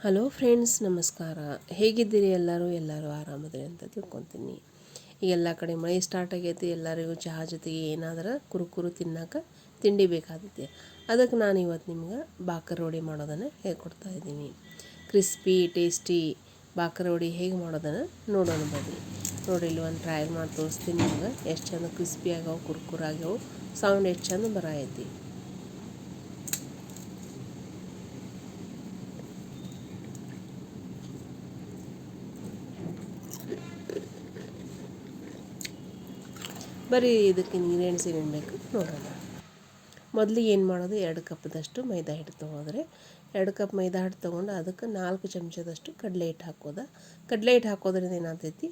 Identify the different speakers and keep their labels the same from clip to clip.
Speaker 1: Hello friends, ನಮಸ್ಕಾರ. ಹೇಗಿದ್ದೀರಿ? ಎಲ್ಲರೂ ಆರಾಮದಿರಿ ಅಂತ ತಿಳ್ಕೊತೀನಿ. ಈಗ ಎಲ್ಲ ಕಡೆ ಮಳೆ ಸ್ಟಾರ್ಟ್ ಆಗೈತಿ. ಎಲ್ಲರಿಗೂ ಚಹಾ ಜೊತೆಗೆ ಏನಾದರೂ ಕುರುಕುರು ತಿನ್ನೋಕೆ ತಿಂಡಿ ಬೇಕಾದೈತಿ. ಅದಕ್ಕೆ ನಾನು ಇವತ್ತು ನಿಮ್ಗೆ ಬಾಕರವಡಿ ಮಾಡೋದನ್ನು ಹೇಳ್ಕೊಡ್ತಾ ಇದ್ದೀನಿ. ಕ್ರಿಸ್ಪಿ ಟೇಸ್ಟಿ ಬಾಕರವಡಿ ಹೇಗೆ ಮಾಡೋದನ್ನು ನೋಡೋಣ ಬನ್ನಿ. ನೋಡಿ, ಇಲ್ಲಿ ಒಂದು ಟ್ರಯಲ್ ಮಾಡಿ ತೋರಿಸ್ತೀನಿ ನಿಮ್ಗೆ. ಎಷ್ಟು ಚಂದ ಕ್ರಿಸ್ಪಿ ಆಗ್ಯಾವ, ಕುರುಕುರು ಆಗ್ಯಾವ, ಸೌಂಡ್ ಎಷ್ಟು ಚಂದ ಬರೈತಿ. ಬರೀ ಇದಕ್ಕೆ ಇಂಗ್ರೀಡಿಯೆಂಟ್ಸ್ ಏನೇನು ಬೇಕು ನೋಡೋಣ. ಮೊದಲಿಗೆ ಏನು ಮಾಡೋದು, 2 ಕಪ್ದಷ್ಟು ಮೈದಾ ಹಿಟ್ಟು ತೊಗೊಂಡ್ರೆ 2 ಕಪ್ ಮೈದಾ ಹಿಟ್ಟು ತೊಗೊಂಡು ಅದಕ್ಕೆ 4 ಚಮಚದಷ್ಟು ಕಡಲೆ ಹಿಟ್ಟು ಹಾಕೋದು. ಕಡಲೆ ಹಿಟ್ಟು ಹಾಕೋದ್ರಿಂದ ಏನಾಗ್ತೈತಿ,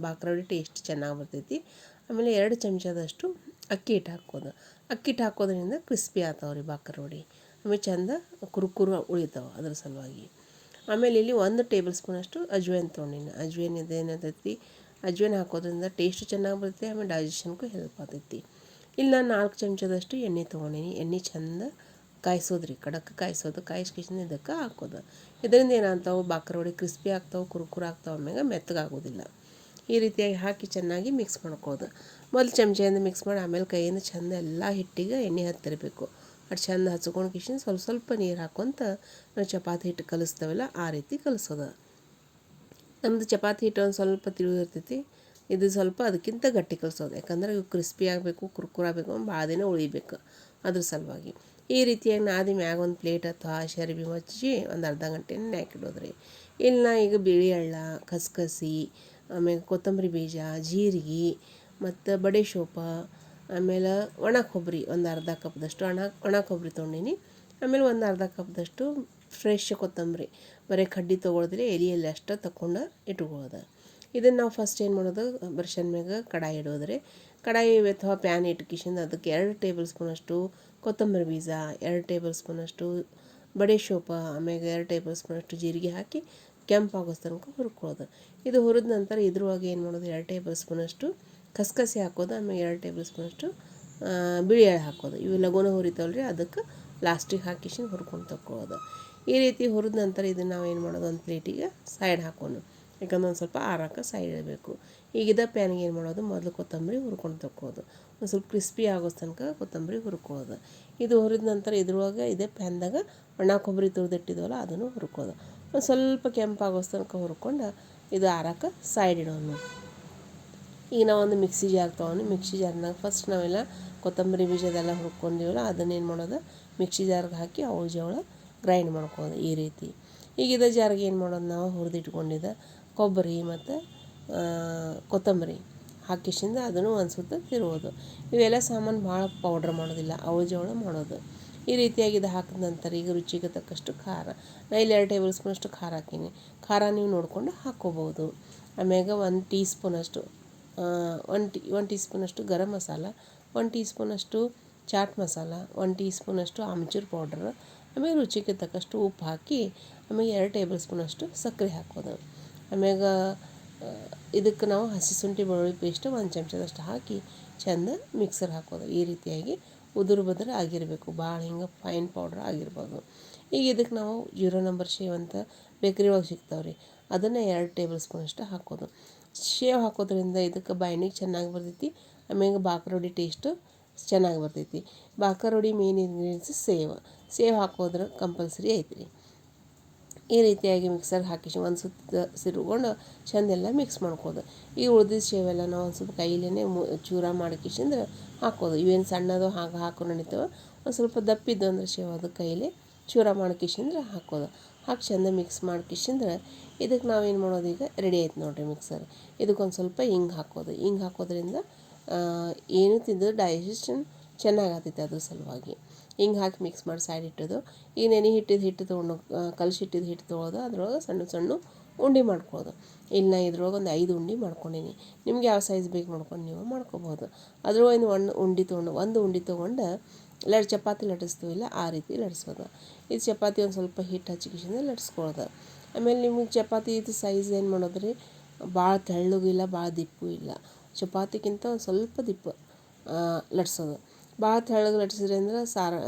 Speaker 1: ಬಾಕರವಡಿ ಟೇಸ್ಟ್ ಚೆನ್ನಾಗಿ ಬರ್ತೈತಿ. ಆಮೇಲೆ 2 ಚಮಚದಷ್ಟು ಅಕ್ಕಿ ಹಿಟ್ಟು ಹಾಕೋದು. ಅಕ್ಕಿ ಹಿಟ್ಟು ಹಾಕೋದ್ರಿಂದ ಕ್ರಿಸ್ಪಿ ಆಗ್ತಾವ್ರಿ ಬಾಕರವಡಿ. ಆಮೇಲೆ ಚಂದ ಕುರುಕುರು ಉಳಿತಾವೆ ಅದ್ರ ಸಲುವಾಗಿ. ಆಮೇಲೆ ಇಲ್ಲಿ 1 ಟೇಬಲ್ ಸ್ಪೂನಷ್ಟು ಅಜ್ವೈನ್ ತೊಗೊಂಡಿನಿ. ಅಜ್ವೈನ್ ಇದೇನಾಗ್ತೈತಿ, ಅಜ್ವೈನ್ ಹಾಕೋದ್ರಿಂದ ಟೇಸ್ಟ್ ಚೆನ್ನಾಗಿ ಬರುತ್ತೆ. ಆಮೇಲೆ ಡೈಜೆಷನ್ಗೂ ಹೆಲ್ಪ್ ಆಗ್ತೈತಿ. ಇಲ್ಲಿ ನಾನು 4 ಚಮಚದಷ್ಟು ಎಣ್ಣೆ ತೊಗೊಂಡಿನಿ. ಎಣ್ಣೆ ಚಂದ ಕಾಯಿಸೋದ್ರಿ, ಕಡಕ್ಕೆ ಕಾಯಿಸೋದು. ಕಾಯಿಸ್ಕಿಸಿಂದ ಇದಕ್ಕೆ ಹಾಕೋದು. ಇದರಿಂದ ಏನಾಗ್ತಾವೆ, ಬಾಕರವಡಿ ಕ್ರಿಸ್ಪಿ ಆಗ್ತಾವೆ, ಕುರುಕುರು ಆಗ್ತಾವೆ, ಆಮ್ಯಾಗ ಮೆತ್ತಗಾಗೋದಿಲ್ಲ. ಈ ರೀತಿಯಾಗಿ ಹಾಕಿ ಚೆನ್ನಾಗಿ ಮಿಕ್ಸ್ ಮಾಡ್ಕೋದು. ಮೊದಲು ಚಮಚೆಯಿಂದ ಮಿಕ್ಸ್ ಮಾಡಿ ಆಮೇಲೆ ಕೈಯಿಂದ ಚಂದ ಎಲ್ಲ ಹಿಟ್ಟಿಗೆ ಎಣ್ಣೆ ಹತ್ತಿರಬೇಕು. ಅದು ಚಂದ ಹಚ್ಕೊಂಡು ಕಿಶಿನ ಸ್ವಲ್ಪ ಸ್ವಲ್ಪ ನೀರು ಹಾಕ್ಕೊಂತ ನಾವು ಚಪಾತಿ ಹಿಟ್ಟು ಕಲಿಸ್ತೇವಲ್ಲ ಆ ರೀತಿ ಕಲಿಸೋದು. ನಮ್ಮದು ಚಪಾತಿ ಹಿಟ್ಟು ಒಂದು ಸ್ವಲ್ಪ ತಿಳಿದಿರ್ತೈತಿ. ಇದು ಸ್ವಲ್ಪ ಅದಕ್ಕಿಂತ ಗಟ್ಟಿ ಕಲಿಸೋದು. ಯಾಕಂದ್ರೆ ಇವು ಕ್ರಿಸ್ಪಿ ಆಗಬೇಕು, ಕುರ್ಕುರ ಆಗಬೇಕು, ಭಾಳ ದಿನ ಉಳಿಬೇಕು. ಅದ್ರ ಸಲುವಾಗಿ ಈ ರೀತಿಯಾಗಿ ನಾದಿ ಮ್ಯಾಗ ಒಂದು ಪ್ಲೇಟ್ ಅಥವಾ ಶರ್ಬಿ ಮಚ್ಚಿ ಒಂದು ಅರ್ಧ ಗಂಟೆ ನೆನೆಯಾಕಿಡೋದ್ರಿ. ಇಲ್ಲಿ ನಾ ಈಗ ಬಿಳಿ ಎಳ್ಳ, ಕಸ್ಕಸಿ, ಆಮೇಲೆ ಕೊತ್ತಂಬರಿ ಬೀಜ, ಜೀರಿಗೆ ಮತ್ತು ಬಡೆ ಸೋಪ, ಆಮೇಲೆ ಒಣ ಕೊಬ್ಬರಿ ಒಂದು ಅರ್ಧ ಕಪ್ದಷ್ಟು ಒಣ ಕೊಬ್ಬರಿ ತೊಗೊಂಡಿನಿ. ಆಮೇಲೆ ಒಂದು ಅರ್ಧ ಕಪ್ದಷ್ಟು ಫ್ರೆಶ್ ಕೊತ್ತಂಬರಿ, ಬರೀ ಕಡ್ಡಿ ತೊಗೊಳೋದ್ರೆ ಎಲೆಯಲ್ಲಿ ಅಷ್ಟು ತಗೊಂಡು ಇಟ್ಕೊಳ್ಳೋದು. ಇದನ್ನು ನಾವು ಫಸ್ಟ್ ಏನು ಮಾಡೋದು, ಬರ್ಷನ್ ಮ್ಯಾಗ ಕಡಾಯಿ ಇಡೋದ್ರಿ. ಕಡಾಯಿ ಅಥವಾ ಪ್ಯಾನ್ ಇಟ್ಕಿಸಿಂದ ಅದಕ್ಕೆ 2 ಟೇಬಲ್ ಸ್ಪೂನಷ್ಟು ಕೊತ್ತಂಬರಿ ಬೀಜ, 2 ಟೇಬಲ್ ಸ್ಪೂನಷ್ಟು ಬಡೆ ಸೋಪ, ಆಮ್ಯಾಗ 2 ಟೇಬಲ್ ಸ್ಪೂನಷ್ಟು ಜೀರಿಗೆ ಹಾಕಿ ಕೆಂಪಾಗೋ ತನಕ ಹುರ್ಕೊಳ್ಳೋದು. ಇದು ಹುರಿದ ನಂತರ ಇದ್ರೊಳಗೆ ಏನು ಮಾಡೋದು, 2 ಟೇಬಲ್ ಸ್ಪೂನಷ್ಟು ಕಸಕಸಿ ಹಾಕೋದು. ಆಮೇಲೆ 2 ಟೇಬಲ್ ಸ್ಪೂನಷ್ಟು ಬಿಳಿ ಎಳ್ಳು ಹಾಕೋದು. ಇವು ಲಗೋನ ಹುರಿತಾವಲ್ರಿ, ಅದಕ್ಕೆ ಲಾಸ್ಟಿಗೆ ಹಾಕಿಸಿಂದ ಹುರ್ಕೊಂಡು ತಗೊಳ್ಳೋದು. ಈ ರೀತಿ ಹುರಿದ ನಂತರ ಇದನ್ನು ನಾವು ಏನು ಮಾಡೋದು, ಒಂದು ಪ್ಲೇಟಿಗೆ ಸೈಡ್ ಹಾಕೋನು. ಯಾಕಂದ್ರೆ ಒಂದು ಸ್ವಲ್ಪ ಆರಾಕ ಸೈಡ್ ಇಡಬೇಕು. ಈಗ ಪ್ಯಾನ್ಗೆ ಏನು ಮಾಡೋದು, ಮೊದಲು ಕೊತ್ತಂಬರಿ ಹುರ್ಕೊಂಡು ತಗೊಳ್ಳೋದು. ಒಂದು ಸ್ವಲ್ಪ ಕ್ರಿಸ್ಪಿ ಆಗೋ ತನಕ ಕೊತ್ತಂಬರಿ ಹುರ್ಕೊಳ್ಳೋದು. ಇದು ಹುರಿದ ನಂತರ ಇದ್ರೊಳಗೆ ಇದೇ ಪ್ಯಾನ್ದಾಗ ಒಣ ಕೊಬ್ಬರಿ ತುರಿದಿಟ್ಟಿದ್ವಲ್ಲ ಅದನ್ನು ಹುರ್ಕೊಳ್ಳೋದು. ಒಂದು ಸ್ವಲ್ಪ ಕೆಂಪಾಗೋ ತನಕ ಹುರ್ಕೊಂಡು ಇದು ಆರಾಕ ಸೈಡ್ ಇಡೋನು. ಈಗ ನಾವೊಂದು ಮಿಕ್ಸಿ ಜಾರ್ ತೊಗೊಂಡು ಮಿಕ್ಸಿ ಜಾರ್ನಾಗ ಫಸ್ಟ್ ನಾವೆಲ್ಲ ಕೊತ್ತಂಬರಿ ಬೀಜದೆಲ್ಲ ಹುರ್ಕೊಂಡಿವಲ್ಲ ಅದನ್ನೇನು ಮಾಡೋದು, ಮಿಕ್ಸಿ ಜಾರ್ಗೆ ಹಾಕಿ ಅವಳ ಜವಳ ಗ್ರೈಂಡ್ ಮಾಡ್ಕೊಳ್ಳೋದು ಈ ರೀತಿ. ಈಗ ಇದೇ ಜಾರ್ಗೆ ಏನು ಮಾಡೋದು, ನಾವು ಹುರಿದಿಟ್ಕೊಂಡಿದ್ದ ಕೊಬ್ಬರಿ ಮತ್ತು ಕೊತ್ತಂಬರಿ ಹಾಕಿಸಿಂದ ಅದನ್ನು ಒಂದು ಸುತ್ತ ತಿರುಗೋದು. ಇವೆಲ್ಲ ಸಾಮಾನು ಭಾಳ ಪೌಡ್ರ್ ಮಾಡೋದಿಲ್ಲ, ಅವಳ ಜವಳ ಮಾಡೋದು. ಈ ರೀತಿಯಾಗಿ ಇದು ಹಾಕಿದ ನಂತರ ಈಗ ರುಚಿಗೆ ತಕ್ಕಷ್ಟು ಖಾರ, ನಾನು ಇಲ್ಲಿ 2 ಟೇಬಲ್ ಸ್ಪೂನಷ್ಟು ಖಾರ ಹಾಕೀನಿ. ಖಾರ ನೀವು ನೋಡಿಕೊಂಡು ಹಾಕ್ಕೋಬೋದು. ಆಮ್ಯಾಗ 1 ಟೀ ಸ್ಪೂನಷ್ಟು 1 ಟೀ ಸ್ಪೂನಷ್ಟು ಗರಂ ಮಸಾಲ, 1 ಟೀ ಸ್ಪೂನಷ್ಟು ಚಾಟ್ ಮಸಾಲ, 1 ಟೀ ಸ್ಪೂನಷ್ಟು ಆಮ್ಚೂರ್ ಪೌಡ್ರ್, ಆಮೇಲೆ ರುಚಿಗೆ ತಕ್ಕಷ್ಟು ಉಪ್ಪು ಹಾಕಿ ಆಮೇಲೆ 2 ಟೇಬಲ್ ಸ್ಪೂನಷ್ಟು ಸಕ್ಕರೆ ಹಾಕೋದು. ಆಮ್ಯಾಗ ಇದಕ್ಕೆ ನಾವು ಹಸಿ ಶುಂಠಿ ಬೆಳ್ಳುಳ್ಳಿ ಪೇಸ್ಟ್ 1 ಚಮಚದಷ್ಟು ಹಾಕಿ ಚೆಂದ ಮಿಕ್ಸರ್ ಹಾಕೋದು. ಈ ರೀತಿಯಾಗಿ ಉದುರು ಬದುರು ಆಗಿರಬೇಕು, ಭಾಳ ಹಿಂಗೆ ಫೈನ್ ಪೌಡ್ರ್ ಆಗಿರ್ಬೋದು. ಈಗ ಇದಕ್ಕೆ ನಾವು 0 ನಂಬರ್ ಶೇವ್ ಅಂತ ಬೇಕ್ರಿ ಒಳಗೆ ಸಿಗ್ತಾವ್ರಿ, ಅದನ್ನು 2 ಟೇಬಲ್ ಸ್ಪೂನಷ್ಟು ಹಾಕೋದು. ಶೇವ್ ಹಾಕೋದ್ರಿಂದ ಇದಕ್ಕೆ ಬೈಂಡಿಂಗ್ ಚೆನ್ನಾಗಿ ಬರ್ತೈತಿ. ಆಮ್ಯಾಗ ಬಾಕರವಡಿ ಟೇಸ್ಟು ಚೆನ್ನಾಗಿ ಬರ್ತೈತಿ. ಬಾಕರವಡಿ ಮೇನ್ ಇಂಗ್ರೀಡಿಯೆಂಟ್ಸ್ ಸೇವ್ ಹಾಕೋದ್ರೆ ಕಂಪಲ್ಸರಿ ಐತ್ರಿ. ಈ ರೀತಿಯಾಗಿ ಮಿಕ್ಸರ್ಗೆ ಹಾಕಿಸಿ ಒಂದು ಸುತ್ತ ಸಿರುಕೊಂಡು ಚೆಂದೆಲ್ಲ ಮಿಕ್ಸ್ ಮಾಡ್ಕೋದು. ಈ ಉಳ್ದಿದ್ದ ಶೇವೆಲ್ಲ ನಾವು ಒಂದು ಸ್ವಲ್ಪ ಕೈಲೇ ಚೂರ ಮಾಡಿಕಿಸಿಂದ್ರೆ ಹಾಕೋದು. ಇವೇನು ಸಣ್ಣದು ಹಾಗೆ ಹಾಕೋ ನಡೀತವೆ. ಒಂದು ಸ್ವಲ್ಪ ದಪ್ಪಿದ್ದು ಅಂದ್ರೆ ಶೇವ್ ಅದು ಕೈಲೇ ಚೂರ ಮಾಡಿಕಿಸಿಂದ್ರೆ ಹಾಕೋದು. ಹಾಕಿ ಚೆಂದ ಮಿಕ್ಸ್ ಮಾಡಿಕಿಸಿಂದ್ರೆ ಇದಕ್ಕೆ ನಾವೇನು ಮಾಡೋದು, ಈಗ ರೆಡಿ ಆಯ್ತು ನೋಡಿರಿ ಮಿಕ್ಸರ್. ಇದಕ್ಕೊಂದು ಸ್ವಲ್ಪ ಹಿಂಗೆ ಹಾಕೋದು. ಹಿಂಗೆ ಹಾಕೋದ್ರಿಂದ ಏನು ತಿಂದರೂ ಡೈಜೆಷನ್ ಚೆನ್ನಾಗಾಗ್ತೈತೆ, ಅದ್ರ ಸಲುವಾಗಿ ಹಿಂಗೆ ಹಾಕಿ ಮಿಕ್ಸ್ ಮಾಡಿ ಸೈಡ್ ಇಟ್ಟೋದು. ಈಗ ನೆನೆ ಹಿಟ್ಟು ತೊಗೊಂಡು ಕಲಸಿಟ್ಟಿದ್ದು ಹಿಟ್ಟು ತೊಗೊಳೋದು, ಅದ್ರೊಳಗೆ ಸಣ್ಣ ಸಣ್ಣ ಉಂಡೆ ಮಾಡ್ಕೊಳ್ಳೋದು. ಇಲ್ಲಿ ನಾ ಇದ್ರೊಳಗೆ ಒಂದು 5 ಉಂಡೆ ಮಾಡ್ಕೊಂಡೀನಿ. ನಿಮ್ಗೆ ಯಾವ ಸೈಜ್ ಬೇಕು ಮಾಡ್ಕೊಂಡು ನೀವು ಮಾಡ್ಕೊಬೋದು. ಅದ್ರೊಳಗೆ ಒಂದು ಉಂಡೆ ತೊಗೊಂಡು ಚಪಾತಿ ಲಟ್ಟಿಸ್ತೀವಿಲ್ಲ ಆ ರೀತಿ ಲಟ್ಟಿಸೋದು. ಇದು ಚಪಾತಿ ಒಂದು ಸ್ವಲ್ಪ ಹಿಟ್ಟು ಹಚ್ಚಿಕಿಸಿಂದ ಲಟ್ಟಿಸ್ಕೊಳ್ಳೋದು. ಆಮೇಲೆ ನಿಮಗೆ ಚಪಾತಿ ಇದು ಸೈಜ್ ಏನು ಮಾಡೋದ್ರಿ, ಭಾಳ ತೆಳ್ಳಗೂ ಇಲ್ಲ, ಭಾಳ ದಿಪ್ಪು ಇಲ್ಲ. ಚಪಾತಿಗಿಂತ ಒಂದು ಸ್ವಲ್ಪ ದಿಪ್ಪು ಲಟ್ಸೋದು. ಭಾಳ ತೆಳ್ಳಗೆ ಲಟ್ಸಿದ್ರಿ ಅಂದ್ರೆ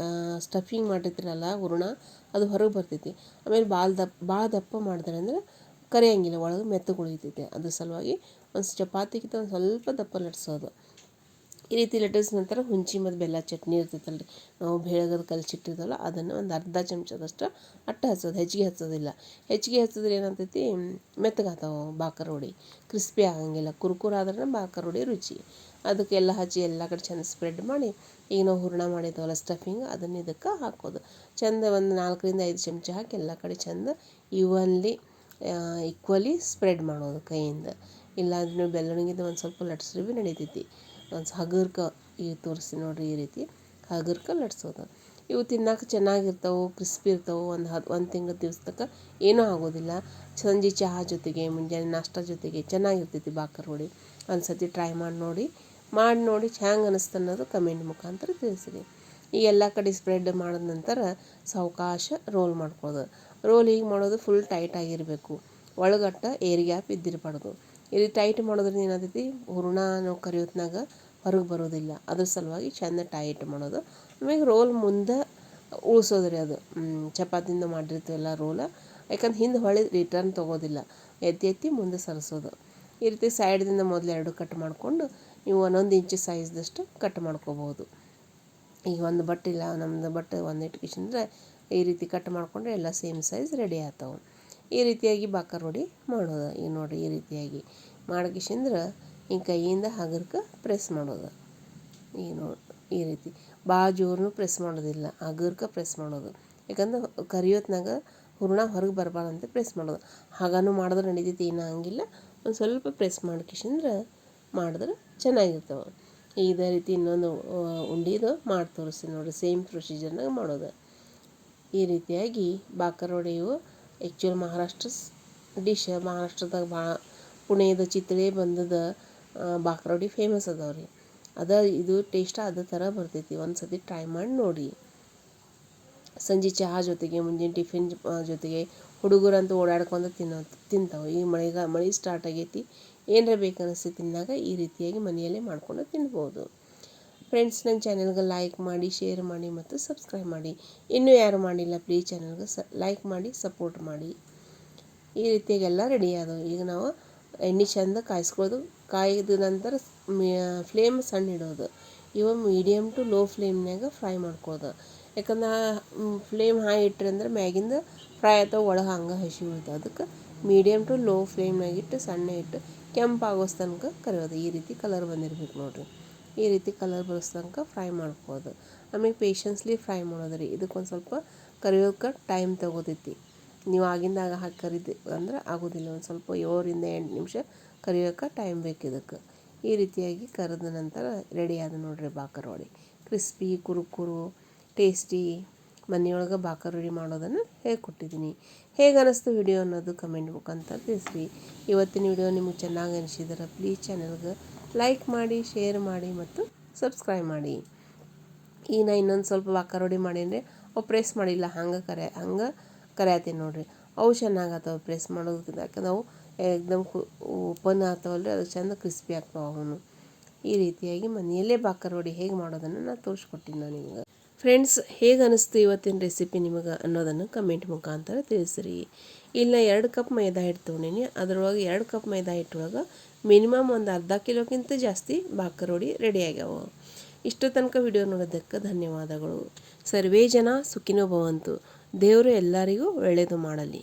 Speaker 1: ಸ್ಟಫಿಂಗ್ ಮಾಡಿರ್ತೀರಲ್ಲ ಹೂರಣ ಅದು ಹೊರಗೆ ಬರ್ತೈತಿ. ಆಮೇಲೆ ಭಾಳ ದಪ್ಪ ಮಾಡಿದ್ರಿ ಅಂದ್ರೆ ಕರಿಯಂಗಿಲ್ಲ, ಒಳಗೆ ಮೆತ್ತಗೆ ಉಳಿತೈತೆ. ಅದ್ರ ಸಲುವಾಗಿ ಒಂದು ಚಪಾತಿಗಿಂತ ಒಂದು ಸ್ವಲ್ಪ ದಪ್ಪ ಲಟ್ಸೋದು. ಈ ರೀತಿ ಲಟ್ಟಿಸಿದ ನಂತರ ಹುಂಚಿ ಮತ್ತು ಬೆಲ್ಲ ಚಟ್ನಿ ಇರ್ತೈತಲ್ಲ ರೀ, ನಾವು ಬೇಳೆಗದ ಕಲಸಿಟ್ಟಿರ್ತೀವಲ್ಲ ಅದನ್ನು ಒಂದು ಅರ್ಧ ಚಮಚದಷ್ಟು ಹಚ್ಚೋದು, ಹೆಚ್ಚಿಗೆ ಹಚ್ಚೋದಿಲ್ಲ. ಹೆಚ್ಚಿಗೆ ಹಚ್ಚಿದ್ರೆ ಏನಾಗ್ತೈತಿ, ಮೆತ್ತಗಾಗ್ತಾವೆ ಬಾಕರವಡೆ, ಕ್ರಿಸ್ಪಿ ಆಗಂಗಿಲ್ಲ. ಕುರ್ಕುರ ಆದ್ರೆ ಬಾಕರವಡೆ ರುಚಿ. ಅದಕ್ಕೆಲ್ಲ ಹಚ್ಚಿ ಎಲ್ಲ ಕಡೆ ಚೆಂದ ಸ್ಪ್ರೆಡ್ ಮಾಡಿ, ಈಗ ನಾವು ಹೂರಣ ಮಾಡಿದ್ದೀವಲ್ಲ ಸ್ಟಫಿಂಗ್, ಅದನ್ನು ಇದಕ್ಕೆ ಹಾಕೋದು. ಚೆಂದ ಒಂದು 4-5 ಚಮಚ ಹಾಕಿ ಎಲ್ಲ ಕಡೆ ಚೆಂದ ಈಕ್ವಲಿ ಸ್ಪ್ರೆಡ್ ಮಾಡೋದು ಕೈಯಿಂದ. ಇಲ್ಲಾಂದ್ರೆ ನೀವು ಬೆಲ್ಲಣಿಗಿಂತ ಒಂದು ಸ್ವಲ್ಪ ಲಟ್ಸ್ರಿ ಭೀ ನಡಿತೈತಿ. ಒಂದು ಹಗುರ್ಕ ಈಗ ತೋರಿಸ್ತೀನಿ ನೋಡಿರಿ, ಈ ರೀತಿ ಹಗುರ್ಕ ಲಟ್ಸೋದು. ಇವು ತಿನ್ನಕ್ಕೆ ಚೆನ್ನಾಗಿರ್ತಾವೆ, ಕ್ರಿಸ್ಪಿ ಇರ್ತಾವೆ. ಒಂದು ತಿಂಗಳ ದಿವ್ಸಕ್ಕೆ ಏನೂ ಆಗೋದಿಲ್ಲ. ಸಂಜೆ ಚಹಾ ಜೊತೆಗೆ, ಮುಂಜಾನೆ ನಾಷ್ಟ ಜೊತೆಗೆ ಚೆನ್ನಾಗಿರ್ತೈತಿ ಬಾಕರವಡೆ. ಒಂದು ಸತಿ ಟ್ರೈ ಮಾಡಿ ನೋಡಿ ಹ್ಯಾಂಗೆ ಅನ್ನಿಸ್ತು ಅನ್ನೋದು ಕಮೆಂಟ್ ಮುಖಾಂತರ ತಿಳಿಸಿರಿ. ಈ ಎಲ್ಲ ಕಡೆ ಸ್ಪ್ರೆಡ್ ಮಾಡಿದ ನಂತರ ಸಾವಕಾಶ ರೋಲ್ ಮಾಡ್ಕೊಳ್ಳೋದು. ರೋಲ್ ಹೀಗೆ ಮಾಡೋದು, ಫುಲ್ ಟೈಟ್ ಆಗಿರಬೇಕು, ಒಳಗಟ್ಟ ಏರ್ ಗ್ಯಾಪ್ ಇದ್ದಿರಬಾರ್ದು. ಇದು ಟೈಟ್ ಮಾಡೋದ್ರಿಂದ ಏನಾಗ್ತೈತಿ, ಹೂರಣ ನಾವು ಕರಿಯೋತ್ನಾಗ ಹೊರಗೆ ಬರೋದಿಲ್ಲ. ಅದ್ರ ಸಲುವಾಗಿ ಚೆಂದ ಟೈಟ್ ಮಾಡೋದು. ಆಮೇಲೆ ರೋಲ್ ಮುಂದೆ ಉಳ್ಸೋದು ರೀ, ಅದು ಚಪಾತಿಯಿಂದ ಮಾಡಿರ್ತೀವಲ್ಲ ರೋಲ, ಯಾಕಂದ್ರೆ ಹಿಂದೆ ಹೊಳ್ಳಿ ರಿಟರ್ನ್ ತೊಗೋದಿಲ್ಲ, ಎತ್ತಿ ಮುಂದೆ ಸರಿಸೋದು. ಈ ರೀತಿ ಸೈಡ್ದಿಂದ ಮೊದಲು 2 ಕಟ್ ಮಾಡಿಕೊಂಡು ನೀವು 1 ಇಂಚು ಸೈಜ್ದಷ್ಟು ಕಟ್ ಮಾಡ್ಕೋಬೋದು. ಈಗ ಒಂದು ಬಟ್ಟಿಲ್ಲ, ನಮ್ಮದು ಬಟ್ಟೆ ಒಂದು ಇಟ್ಕಿಸಿದ್ರೆ ಈ ರೀತಿ ಕಟ್ ಮಾಡಿಕೊಂಡ್ರೆ ಎಲ್ಲ ಸೇಮ್ ಸೈಜ್ ರೆಡಿ ಆಗ್ತಾವೆ. ಈ ರೀತಿಯಾಗಿ ಬಾಕರವಡೆ ಮಾಡೋದು. ಈಗ ನೋಡಿರಿ, ಈ ರೀತಿಯಾಗಿ ಮಾಡ್ಕಿಸಿಂದ್ರೆ ಹಿಂಗೆ ಕೈಯಿಂದ ಹಗರ್ಕ ಪ್ರೆಸ್ ಮಾಡೋದು. ಈಗ ನೋಡಿ, ಈ ರೀತಿ ಭಾಳ ಜೋರನ್ನು ಪ್ರೆಸ್ ಮಾಡೋದಿಲ್ಲ, ಹಗರ್ಕ ಪ್ರೆಸ್ ಮಾಡೋದು. ಯಾಕಂದ್ರೆ ಕರಿಯೋತ್ನಾಗ ಹೂರಣ ಹೊರಗೆ ಬರಬಾರ್ದಂತ ಪ್ರೆಸ್ ಮಾಡೋದು. ಹಾಗನೂ ಮಾಡಿದ್ರೆ ನಡಿತೈತಿ, ಏನೂ ಹಂಗಿಲ್ಲ. ಒಂದು ಸ್ವಲ್ಪ ಪ್ರೆಸ್ ಮಾಡ್ಕಿಸಿಂದ್ರೆ ಮಾಡಿದ್ರೆ ಚೆನ್ನಾಗಿರ್ತವೆ. ಇದೇ ರೀತಿ ಇನ್ನೊಂದು ಉಂಡಿದು ಮಾಡಿ ತೋರಿಸ್ತೀನಿ ನೋಡಿರಿ, ಸೇಮ್ ಪ್ರೊಸೀಜರ್ನಾಗ ಮಾಡೋದು. ಈ ರೀತಿಯಾಗಿ ಬಾಕರವಡೆಯು ಆ್ಯಕ್ಚುಲಿ ಮಹಾರಾಷ್ಟ್ರಸ್ ಡಿಶ್. ಮಹಾರಾಷ್ಟ್ರದಾಗ ಭಾಳ ಪುಣೆದ ಚಿತ್ಳೆ ಬಂದದ ಬಾಕರವಡೆ ಫೇಮಸ್ ಅದಾವೆ ರೀ. ಇದು ಟೇಸ್ಟ್ ಅದೇ ಥರ ಬರ್ತೈತಿ. ಒಂದು ಸತಿ ಟ್ರೈ ಮಾಡಿ ನೋಡಿ. ಸಂಜೆ ಚಹಾ ಜೊತೆಗೆ, ಮುಂಜಾನೆ ಟಿಫಿನ್ ಜೊತೆಗೆ ಹುಡುಗರಂತೂ ಓಡಾಡ್ಕೊಂಡು ತಿಂತಾವೆ. ಈಗ ಮಳೆ ಸ್ಟಾರ್ಟ್ ಆಗೈತಿ, ಏನರ ಬೇಕನ್ನಿಸ್ತು ತಿನ್ನಾಗ ಈ ರೀತಿಯಾಗಿ ಮನೆಯಲ್ಲೇ ಮಾಡಿಕೊಂಡು ತಿನ್ಬೋದು. ಫ್ರೆಂಡ್ಸ್, ನನ್ನ ಚಾನೆಲ್ಗೆ ಲೈಕ್ ಮಾಡಿ, ಶೇರ್ ಮಾಡಿ ಮತ್ತು ಸಬ್ಸ್ಕ್ರೈಬ್ ಮಾಡಿ. ಇನ್ನೂ ಯಾರು ಮಾಡಿಲ್ಲ ಪ್ಲೀಸ್ ಚಾನೆಲ್ಗೆ ಲೈಕ್ ಮಾಡಿ, ಸಪೋರ್ಟ್ ಮಾಡಿ. ಈ ರೀತಿಯಾಗಿ ಎಲ್ಲ ರೆಡಿ ಆದವು. ಈಗ ನಾವು ಎಣ್ಣೆ ಚೆಂದ ಕಾಯಿಸ್ಕೊಳ್ಳೋದು. ಕಾಯ್ದ ನಂತರ ಫ್ಲೇಮ್ ಸಣ್ಣ ಇಡೋದು. ಇವು ಮೀಡಿಯಮ್ ಟು ಲೋ ಫ್ಲೇಮ್ನಾಗ ಫ್ರೈ ಮಾಡ್ಕೊಳ್ಳೋದು. ಯಾಕಂದ್ರೆ ಫ್ಲೇಮ್ ಹೈ ಇಟ್ಟರೆ ಅಂದ್ರೆ ಮ್ಯಾಗಿಂದ ಫ್ರೈ ಆಗ್ತಾವೆ, ಒಳಗೆ ಹಂಗೆ ಹಸಿ ಉಳಿತಾವೆ. ಅದಕ್ಕೆ ಮೀಡಿಯಮ್ ಟು ಲೋ ಫ್ಲೇಮ್ನಾಗಿಟ್ಟು ಸಣ್ಣ ಇಟ್ಟು ಕೆಂಪಾಗೋಸ್ ತನಕ ಕರಿಯೋದು. ಈ ರೀತಿ ಕಲರ್ ಬಂದಿರ್ಬೇಕು ನೋಡಿರಿ. ಈ ರೀತಿ ಕಲರ್ ಬರೋಸ್ ತನಕ ಫ್ರೈ ಮಾಡ್ಕೋದು. ಆಮೇಲೆ ಪೇಷನ್ಸ್ಲಿ ಫ್ರೈ ಮಾಡೋದು ರೀ. ಇದಕ್ಕೊಂದು ಸ್ವಲ್ಪ ಕರಿಯೋಕೆ ಟೈಮ್ ತೊಗೋತೈತಿ. ನೀವು ಆಗಿಂದಾಗ ಹಾಕಿ ಕರಿದು ಅಂದ್ರೆ ಆಗೋದಿಲ್ಲ. ಒಂದು ಸ್ವಲ್ಪ 7-8 ನಿಮಿಷ ಕರಿಯೋಕೆ ಟೈಮ್ ಬೇಕು ಇದಕ್ಕೆ. ಈ ರೀತಿಯಾಗಿ ಕರೆದ ನಂತರ ರೆಡಿ ಆದ ನೋಡಿರಿ ಬಾಕರವಡೆ. ಕ್ರಿಸ್ಪಿ, ಕುರುಕುರು, ಟೇಸ್ಟಿ ಮನೆಯೊಳಗೆ ಬಾಕರವಡೆ ಮಾಡೋದನ್ನು ಹೇಳ್ಕೊಟ್ಟಿದ್ದೀನಿ. ಹೇಗೆ ಅನ್ನಿಸ್ತು ವಿಡಿಯೋ ಅನ್ನೋದು ಕಮೆಂಟ್ ಮುಖಾಂತರ ತಿಳಿಸ್ರಿ. ಇವತ್ತಿನ ವಿಡಿಯೋ ನಿಮಗೆ ಚೆನ್ನಾಗಿ ಅನಿಸಿದ್ರೆ ಪ್ಲೀಸ್ ಚಾನೆಲ್ಗೆ ಲೈಕ್ ಮಾಡಿ, ಶೇರ್ ಮಾಡಿ ಮತ್ತು ಸಬ್ಸ್ಕ್ರೈಬ್ ಮಾಡಿ. ಈಗ ನಾ ಇನ್ನೊಂದು ಸ್ವಲ್ಪ ಬಾಕರವಡೆ ಮಾಡೀನಿ, ಅವು ಪ್ರೆಸ್ ಮಾಡಿಲ್ಲ, ಹಂಗೆ ಕರಿಯತ್ತೀನಿ ನೋಡಿರಿ. ಅವು ಚೆನ್ನಾಗತ್ತವೆ ಪ್ರೆಸ್ ಮಾಡೋದಕ್ಕಿಂತ. ಯಾಕಂದ್ರೆ ಅವು ಏಕ್ದಮ್ ಓಪನ್ ಆಗ್ತಾವಲ್ಲ ರೀ, ಅದು ಚೆಂದ ಕ್ರಿಸ್ಪಿ ಆಗ್ತಾವೆ ಅವನು. ಈ ರೀತಿಯಾಗಿ ಮನೆಯಲ್ಲೇ ಬಾಕರವಡೆ ಹೇಗೆ ಮಾಡೋದನ್ನು ನಾನು ತೋರಿಸ್ಕೊಟ್ಟಿನಿ ನಾನು ನಿಮ್ಗೆ. ಫ್ರೆಂಡ್ಸ್, ಹೇಗೆ ಅನ್ನಿಸ್ತು ಇವತ್ತಿನ ರೆಸಿಪಿ ನಿಮಗೆ ಅನ್ನೋದನ್ನು ಕಮೆಂಟ್ ಮುಖಾಂತರ ತಿಳಿಸ್ರಿ. ಇಲ್ಲ 2 ಕಪ್ ಮೈದಾ ಹಿಟ್ಟು ತೊಗೊಂಡೀನಿ. ಅದರೊಳಗೆ 2 ಕಪ್ ಮೈದಾ ಹಿಟ್ಟೊಳಗೆ ಮಿನಿಮಮ್ ಒಂದು ಅರ್ಧ ಕಿಲೋಕ್ಕಿಂತ ಜಾಸ್ತಿ ಬಾಕರವಡೆ ರೆಡಿ ಆಗ್ಯಾವ. ಇಷ್ಟು ತನಕ ವಿಡಿಯೋ ನೋಡೋದಕ್ಕೆ ಧನ್ಯವಾದಗಳು. ಸರ್ವೇ ಜನ ಸುಖಿನೋ ಭವಂತು. ದೇವರು ಎಲ್ಲರಿಗೂ ಒಳ್ಳೆಯದು ಮಾಡಲಿ.